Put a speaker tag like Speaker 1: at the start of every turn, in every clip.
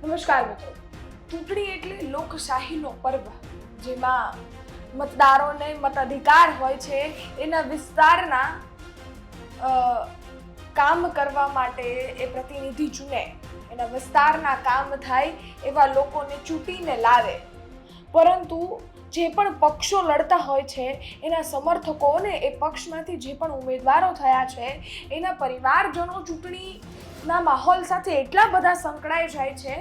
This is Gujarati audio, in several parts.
Speaker 1: નમસ્કાર મિત્રો. ચૂંટણી એટલે લોકશાહીનો પર્વ, જેમાં મતદારોને મતાધિકાર હોય છે. એના વિસ્તારના કામ કરવા માટે એ પ્રતિનિધિ ચૂને, એના વિસ્તારના કામ થાય એવા લોકોને ચૂંટીને લાવે. પરંતુ જે પણ પક્ષો લડતા હોય છે એના સમર્થકોને એ પક્ષમાંથી જે પણ ઉમેદવારો થયા છે એના પરિવારજનો ચૂંટણીના માહોલ સાથે એટલા બધા સંકળાઈ જાય છે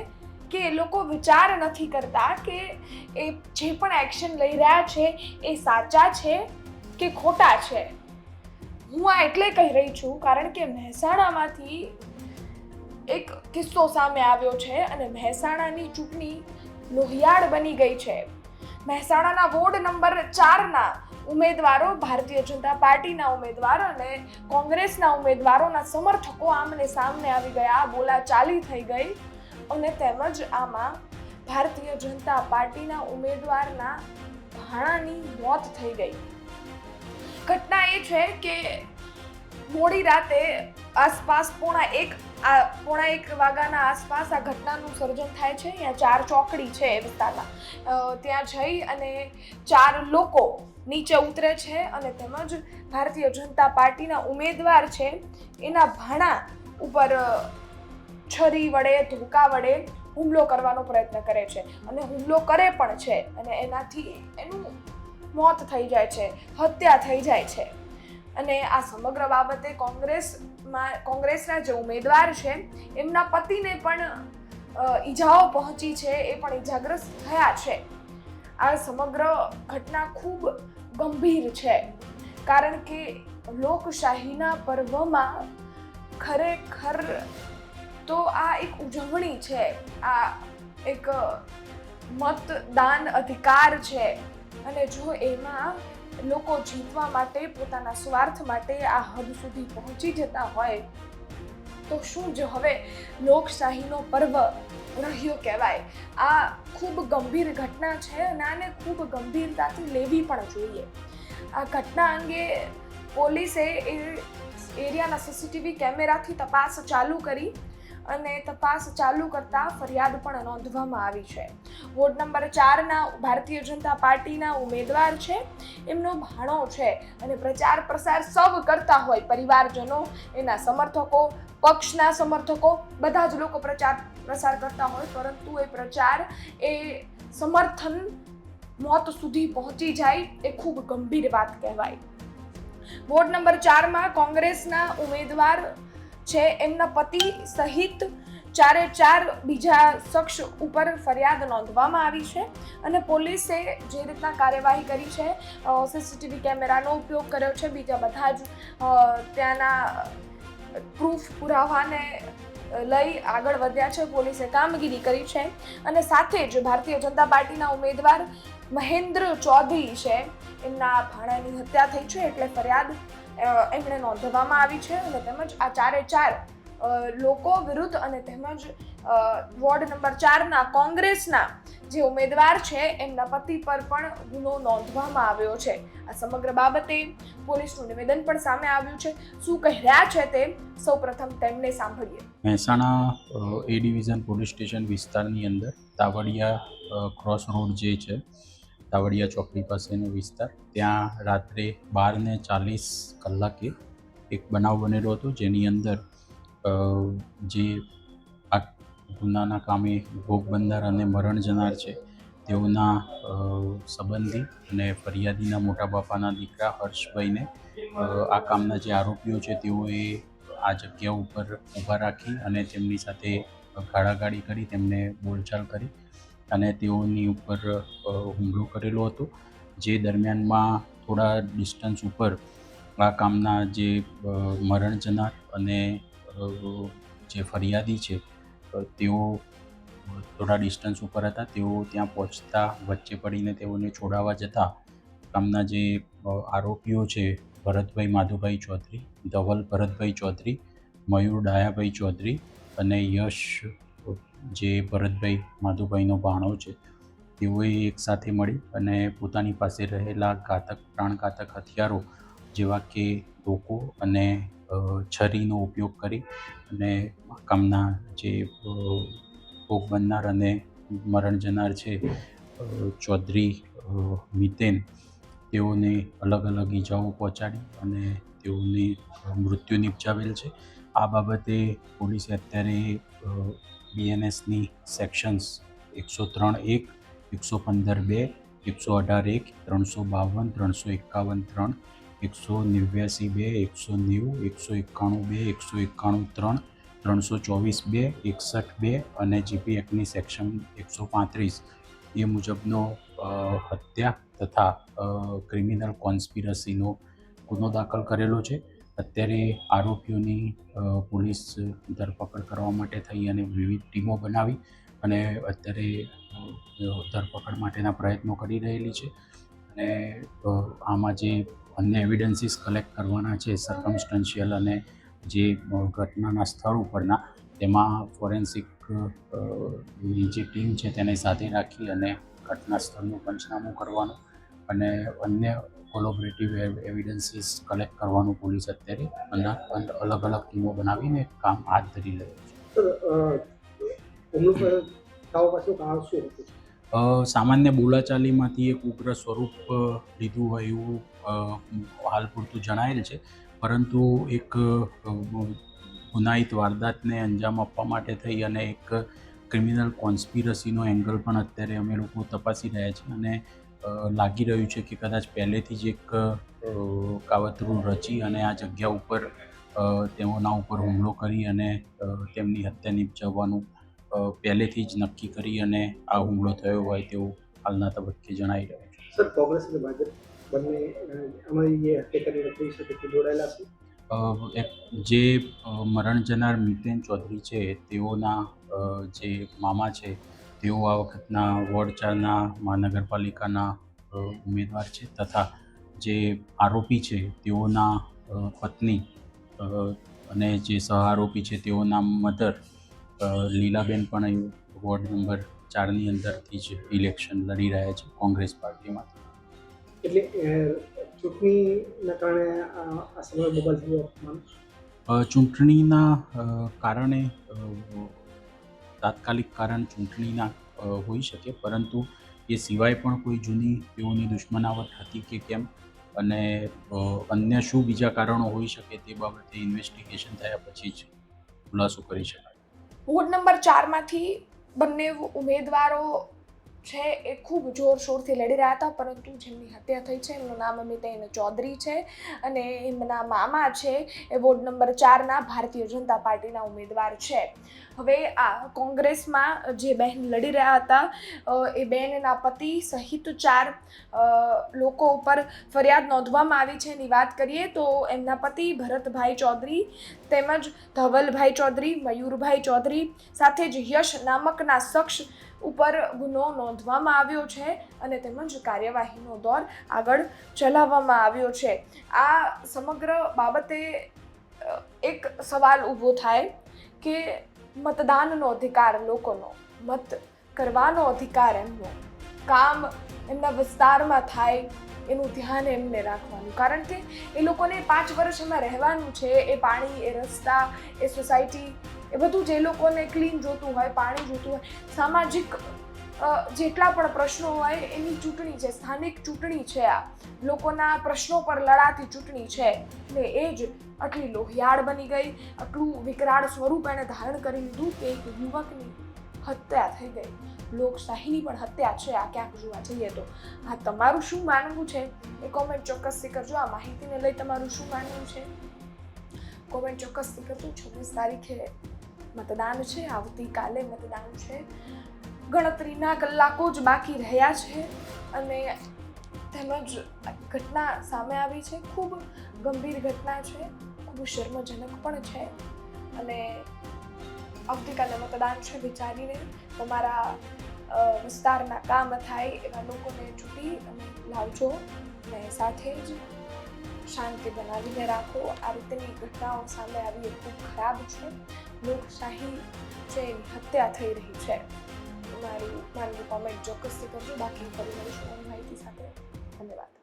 Speaker 1: કે એ લોકો વિચાર નથી કરતા કે એ જે પણ એક્શન લઈ રહ્યા છે એ સાચા છે કે ખોટા છે. હું આ એટલે કહી રહી છું કારણ કે મહેસાણામાંથી એક કિસ્સો સામે આવ્યો છે અને મહેસાણાની ચૂંટણી લોહિયાળ બની ગઈ છે. મહેસાણાના વોર્ડ નંબર 4ના ઉમેદવારો, ભારતીય જનતા પાર્ટીના ઉમેદવારો અને કોંગ્રેસના ઉમેદવારોના સમર્થકો આમને સામને આવી ગયા, બોલાચાલી થઈ ગઈ અને તેમજ આમાં ભારતીય જનતા પાર્ટીના ઉમેદવારના ભાણાની મોત થઈ ગઈ. ઘટના એ છે કે મોડી રાતે આસપાસ પોણા એક વાગ્યાના આસપાસ આ ઘટનાનું સર્જન થાય છે. અહીંયા 4 ચોકડી છે એ વિસ્તારમાં. ત્યાં જઈ અને 4 લોકો નીચે ઉતરે છે અને તેમજ ભારતીય જનતા પાર્ટીના ઉમેદવાર છે એના ભાણા ઉપર છરી વડે, ધોકા વડે હુમલો કરવાનો પ્રયત્ન કરે છે અને હુમલો કરે પણ છે અને એનાથી એનું મોત થઈ જાય છે, હત્યા થઈ જાય છે. અને આ સમગ્ર બાબતે કોંગ્રેસના જે ઉમેદવાર છે એમના પતિને પણ ઈજાઓ પહોંચી છે, એ પણ ઈજાગ્રસ્ત થયા છે. આ સમગ્ર ઘટના ખૂબ ગંભીર છે કારણ કે લોકશાહીના પર્વમાં ખરેખર તો આ એક ઉજવણી છે, આ એક મતદાન અધિકાર છે અને જો એમાં લોકો જીતવા માટે, પોતાના સ્વાર્થ માટે આ હદ સુધી પહોંચી જતા હોય તો શું જ હવે લોકશાહીનો પર્વ રહ્યો કહેવાય. આ ખૂબ ગંભીર ઘટના છે અને આને ખૂબ ગંભીરતાથી લેવી પણ જોઈએ. આ ઘટના અંગે પોલીસે એરિયાના સીસીટીવી કેમેરાથી તપાસ ચાલુ કરી અને તપાસ ચાલુ કરતા ફરિયાદ પણ નોંધવામાં આવી છે. વોર્ડ નંબર 4ના ભારતીય જનતા પાર્ટીના ઉમેદવાર છે, એમનો ભાણો છે અને પ્રચાર પ્રસાર સૌ કરતા હોય, પરિવારજનો, એના સમર્થકો, પક્ષના સમર્થકો, બધા જ લોકો પ્રચાર પ્રસાર કરતા હોય, પરંતુ એ પ્રચાર, એ સમર્થન મોત સુધી પહોંચી જાય એ ખૂબ ગંભીર વાત કહેવાય. વોર્ડ નંબર 4માં કોંગ્રેસના ઉમેદવાર છે, એમના પતિ સહિત 4 બીજા શખ્સ ઉપર ફરિયાદ નોંધવામાં આવી છે અને પોલીસે જે રીતના કાર્યવાહી કરી છે, સીસીટીવી કેમેરાનો ઉપયોગ કર્યો છે, બીજા બધા જ ત્યાંના પ્રૂફ, પુરાવાને લઈ આગળ વધ્યા છે. પોલીસે કામગીરી કરી છે અને સાથે જ ભારતીય જનતા પાર્ટીના ઉમેદવાર મહેન્દ્ર ચૌધરી છે, એમના ભાણાની હત્યા થઈ છે એટલે ફરિયાદ એમણે નોંધવામાં આવી છે અને તેમજ આ 4 લોકો વિરુદ્ધ અને તેમજ વોર્ડ નંબર 4ના કોંગ્રેસના જે ઉમેદવાર છે એમના પતિ પર પણ ગુનો નોંધવામાં આવ્યો છે. આ સમગ્ર બાબતે પોલીસનું નિવેદન પણ સામે આવ્યું છે. શું કહી રહ્યા છે તે સૌપ્રથમ તેમને સાંભળીએ.
Speaker 2: મહેસાણા એ ડિવિઝન પોલીસ સ્ટેશન વિસ્તારની અંદર તાવડિયા ક્રોસ રોડ જે છે, તાવડિયા ચોકડી પાસેનો વિસ્તાર, ત્યાં રાત્રે 12:40 એક બનાવ બનેલો હતો, જેની અંદર જે આ ગુનાના કામે ભોગ બનનાર અને મરણ જનાર છે તેઓના સંબંધી અને ફરિયાદીના મોટા બાપાના દીકરા હર્ષભાઈને આ કામના જે આરોપીઓ છે તેઓએ આ જગ્યા ઉપર ઊભા રાખી અને તેમની સાથે ગાળાગાળી કરી, તેમને બોલચાલ કરી અને તેઓની ઉપર હુમલો કરેલો હતો. જે દરમિયાનમાં થોડા ડિસ્ટન્સ ઉપર આ કામના જે મરણ જનાર અને જે ફરિયાદી છે તેઓ થોડા ડિસ્ટન્સ ઉપર હતા. તેઓ ત્યાં પહોંચતા વચ્ચે પડીને તેઓને છોડાવવા જતાં કામના જે આરોપીઓ છે, ભરતભાઈ માધુભાઈ ચૌધરી, ધવલ ભરતભાઈ ચૌધરી, મયુર ડાયાભાઈ ચૌધરી અને યશ જે ભરતભાઈ માધુભાઈનો ભાણો છે, તેઓએ એક સાથે મળી અને પોતાની પાસે રહેલા પ્રાણઘાતક હથિયારો જેવા કે ધોકો અને છરીનો ઉપયોગ કરી અને કામના જે ભોગ બનનાર અને મરણ જનાર છે ચૌધરી મિતેન, તેઓને અલગ અલગ ઈજાઓ પહોંચાડી અને તેઓને મૃત્યુ નિપજાવેલ છે. આ બાબતે પોલીસે અત્યારે બીએનએસની સેક્શન્સ 103(1), 115(2), 118(1), 352, 351(3), 189(2), 190, 191(2), 191(3), 324(2), 61(2) અને જીપી એક્ટની સેક્શન 135 એ મુજબનો હત્યા તથા ક્રિમિનલ કોન્સ્પિરસીનો ગુનો દાખલ કરેલો છે. અત્યારે આરોપીઓની પોલીસ ધરપકડ કરવા માટે થઈ અને વિવિધ ટીમો બનાવી અને અત્યારે ધરપકડ માટેના પ્રયત્નો કરી રહેલી છે. અને આમાં જે અન્ય એવિડન્સીસ કલેક્ટ કરવાના છે સર્કમસ્ટન્શિયલ અને જે ઘટનાના સ્થળ ઉપરના, તેમાં ફોરેન્સિક જે ટીમ છે તેને સાથે રાખી અને ઘટના સ્થળનું પંચનામું કરવાનું અને અન્ય કોલોબરેટિવ એવિડન્સીસ કલેક્ટ કરવાનું પોલીસ અત્યારે અલગ અલગ ટીમો બનાવીને કામ હાથ ધરી રહ્યું છે. સામાન્ય બોલાચાલીમાંથી એક ઉગ્ર સ્વરૂપ લીધું હોય એવું હાલ પૂરતું જણાયેલ છે, પરંતુ એક ગુનાહિત વારદાતને અંજામ આપવા માટે થઈ અને એક ક્રિમિનલ કોન્સ્પિરસીનો એંગલ પણ અત્યારે અમે લોકો તપાસી રહ્યા છીએ અને લાગી રહ્યું છે કે કદાચ પહેલેથી જ એક કાવતરું રચી અને આ જગ્યા ઉપર તેઓના ઉપર હુમલો કરી અને તેમની હત્યા નિપજાવવાનું પહેલેથી જ નક્કી કરી અને આ હુમલો થયો હોય તેવું હાલના તબક્કે જણાઈ રહ્યું છે.
Speaker 3: સર, કોંગ્રેસ અને ભાજપ બંને અમારી એ હત્યા કરીને કહી શકે કે જોડાયેલા છે.
Speaker 2: જે મરણ જનાર મિતેન ચૌધરી છે તેઓના જે મામા છે તેઓ આ વખતના વોર્ડ 4ના મહાનગરપાલિકાના ઉમેદવાર છે તથા જે આરોપી છે તેઓના પત્ની અને જે સહ આરોપી છે તેઓના મધર લીલાબેન પણ વોર્ડ નંબર 4ની અંદરથી જ ઇલેક્શન લડી રહ્યા છે કોંગ્રેસ પાર્ટીમાંથી.
Speaker 3: એટલે ચૂંટણીના કારણે આ સમય બદલ થયો?
Speaker 2: ચૂંટણીના કારણે તાત્કાલિક કારણ ચૂંટણીના હોઈ શકે, પરંતુ એ સિવાય પણ કોઈ જૂની તેઓની દુશ્મનાવટ હતી કે કેમ અને અન્ય શું બીજા કારણો હોઈ શકે તે બાબતે ઇન્વેસ્ટિગેશન થયા પછી જ ખુલાસો કરી શકાય.
Speaker 1: વોર્ડ નંબર 4માંથી બંને ઉમેદવારો છે એ ખૂબ જોરશોરથી લડી રહ્યા હતા, પરંતુ જેમની હત્યા થઈ છે એમનું નામ મિતેન ચૌધરી છે અને એમના મામા છે એ વોર્ડ નંબર 4ના ભારતીય જનતા પાર્ટીના ઉમેદવાર છે. હવે આ કોંગ્રેસમાં જે બહેન લડી રહ્યા હતા એ બહેનના પતિ સહિત 4 લોકો ઉપર ફરિયાદ નોંધવામાં આવી છે. એની વાત કરીએ તો એમના પતિ ભરતભાઈ ચૌધરી તેમજ ધવલભાઈ ચૌધરી, મયુરભાઈ ચૌધરી સાથે જ યશ નામકના શખ્સ ઉપર ગુનો નોંધવામાં આવ્યો છે અને તેમજ કાર્યવાહીનો દોર આગળ ચલાવવામાં આવ્યો છે. આ સમગ્ર બાબતે એક સવાલ ઊભો થાય કે મતદાનનો અધિકાર લોકોનો, મત કરવાનો અધિકાર એમનો, કામ એમના વિસ્તારમાં થાય એનું ધ્યાન એમને રાખવાનું, કારણ કે એ લોકોને 5 વર્ષ એમાં રહેવાનું છે. એ પાણી, એ રસ્તા, એ સોસાયટી, એ બધું જે લોકોને ક્લીન જોતું હોય, પાણી જોતું હોય, સામાજિક જેટલા પણ પ્રશ્નો હોય એની ચૂંટણી છે, સ્થાનિક ચૂંટણી છે. આ લોકોના પ્રશ્નો પર લડાતી ચૂંટણી છે ને એ જ આટલી લોહિયાળ બની ગઈ, આટલું વિકરાળ સ્વરૂપ એણે ધારણ કરી લીધું કે એક યુવકની હત્યા થઈ ગઈ. લોકશાહીની પણ હત્યા છે આ ક્યાંક જોવા જઈએ તો. હા, તમારું શું માનવું છે એ કોમેન્ટ ચોક્કસથી કરજો. આ માહિતીને લઈ તમારું શું માનવું છે કોમેન્ટ ચોક્કસથી કરજો. 26 તારીખે મતદાન છે, આવતીકાલે મતદાન છે. ગણતરીના કલાકો જ બાકી રહ્યા છે અને તેમજ ઘટના સામે આવી છે. ખૂબ ગંભીર ઘટના છે, ખૂબ શર્મજનક પણ છે અને આવતીકાલે મતદાન છે. વિચારીને તમારા વિસ્તારના કામ થાય એવા લોકોને ચૂંટી અને લાવજો અને સાથે જ શાંતિ બનાવીને રાખો. આ રીતની ઘટનાઓ સામે આવી એ ખૂબ ખરાબ છે. લોકશાહી છે એની હત્યા થઈ રહી છે. તમારું માનવું કોમેન્ટ ચોક્કસથી કરજો. બાકી ફરી મળીશું નવી માહિતી સાથે. ધન્યવાદ.